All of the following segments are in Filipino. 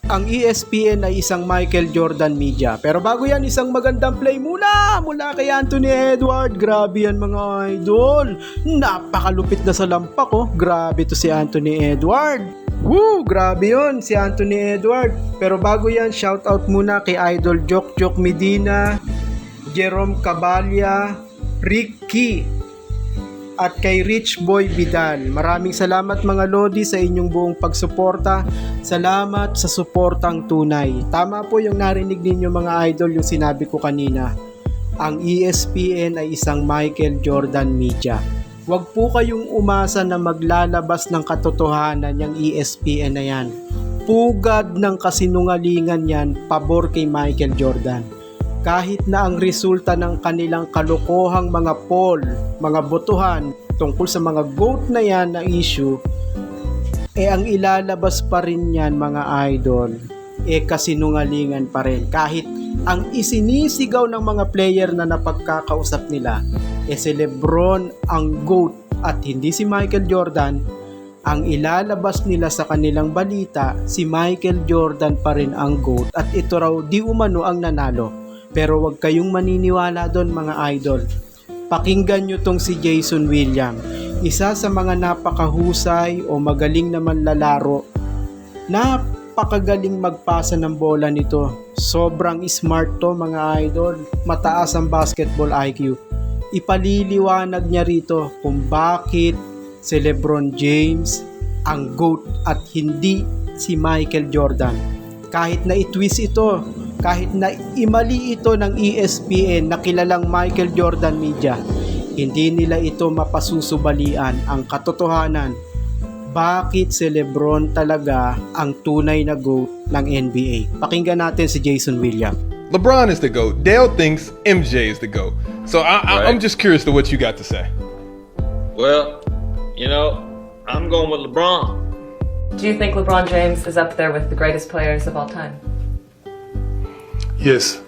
Ang ESPN ay isang Michael Jordan media. Pero bago yan, isang magandang play muna kay Anthony Edwards. Grabe yan mga idol. Napakalupit na sa lampak oh. Grabe to si Anthony Edwards. Woo! Grabe yun si Anthony Edwards. Pero bago yan, shoutout muna kay Idol Jok Medina, Jerome Cabalya, Ricky, at kay Rich Boy Vidal. Maraming salamat mga Lodi sa inyong buong pagsuporta. Salamat sa suportang tunay. Tama po yung narinig ninyo mga idol, yung sinabi ko kanina. Ang ESPN ay isang Michael Jordan media. Huwag po kayong umasa na maglalabas ng katotohanan yung ESPN na yan. Pugad ng kasinungalingan yan, pabor kay Michael Jordan. Kahit na ang resulta ng kanilang kalokohang mga poll, mga botohan tungkol sa mga GOAT na yan na issue, ang ilalabas pa rin yan mga idol, kasinungalingan pa rin. Kahit ang isinisigaw ng mga player na napagkakausap nila, si LeBron ang GOAT at hindi si Michael Jordan, ang ilalabas nila sa kanilang balita, si Michael Jordan pa rin ang GOAT at ito raw di umano ang nanalo. Pero wag kayong maniniwala doon mga idol. Pakinggan nyo tong si Jason Williams. Isa sa mga napakahusay o magaling naman lalaro. Napakagaling magpasa ng bola nito. Sobrang smart to mga idol. Mataas ang basketball IQ. Ipaliliwanag niya rito kung bakit si LeBron James ang GOAT at hindi si Michael Jordan. Kahit na i-twist ito, kahit na imali ito ng ESPN na kilalang Michael Jordan media, hindi nila ito mapasusubalian ang katotohanan. Bakit si LeBron talaga ang tunay na GOAT ng NBA? Pakinggan natin si Jason Williams. LeBron is the GOAT. Dale thinks MJ is the GOAT. So I'm just curious to what you got to say. Well, I'm going with LeBron. Do you think LeBron James is up there with the greatest players of all time? Yes.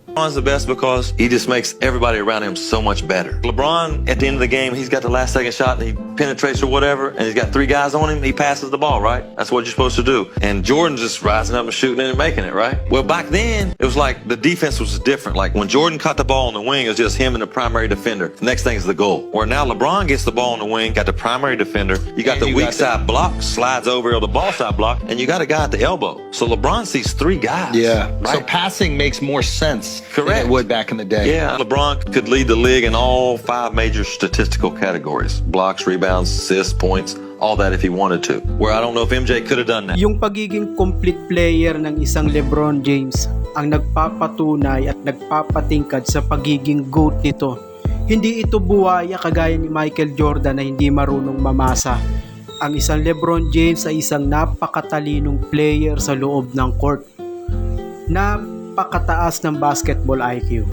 LeBron's the best because he just makes everybody around him so much better. LeBron, at the end of the game, he's got the last second shot and he penetrates or whatever, and he's got three guys on him, he passes the ball, right? That's what you're supposed to do. And Jordan's just rising up and shooting it and making it, right? Well, back then, it was like the defense was different. Like when Jordan caught the ball on the wing, it was just him and the primary defender. The next thing is the goal. Where now LeBron gets the ball on the wing, got the primary defender, you got the weak side block, slides over the ball side block, and you got a guy at the elbow. So LeBron sees three guys. Yeah. Right? So passing makes more sense Correct. than it would back in the day. Yeah, LeBron could lead the league in all five major statistical categories. Blocks, rebounds, assists, points, all that if he wanted to. Where I don't know if MJ could have done that. Yung pagiging complete player ng isang LeBron James ang nagpapatunay at nagpapatingkad sa pagiging GOAT nito. Hindi ito buwaya kagaya ni Michael Jordan na hindi marunong mamasa. Ang isang LeBron James ay isang napakatalinong player sa loob ng court. Napakataas ng basketball IQ.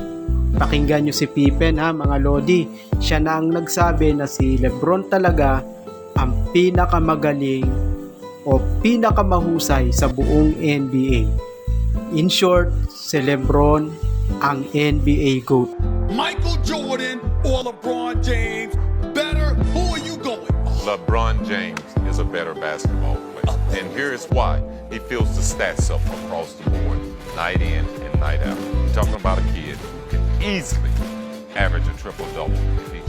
Pakinggan nyo si Pippen ha mga Lodi. Siya na ang nagsabi na si LeBron talaga ang pinakamagaling o pinakamahusay sa buong NBA. In short, si LeBron ang NBA GOAT. Michael Jordan or LeBron James, better? Who are you going? LeBron James is a better basketball player. And here is why. He fills the stats up across the board, night in and night out. You're talking about a kid who can easily average a triple-double if he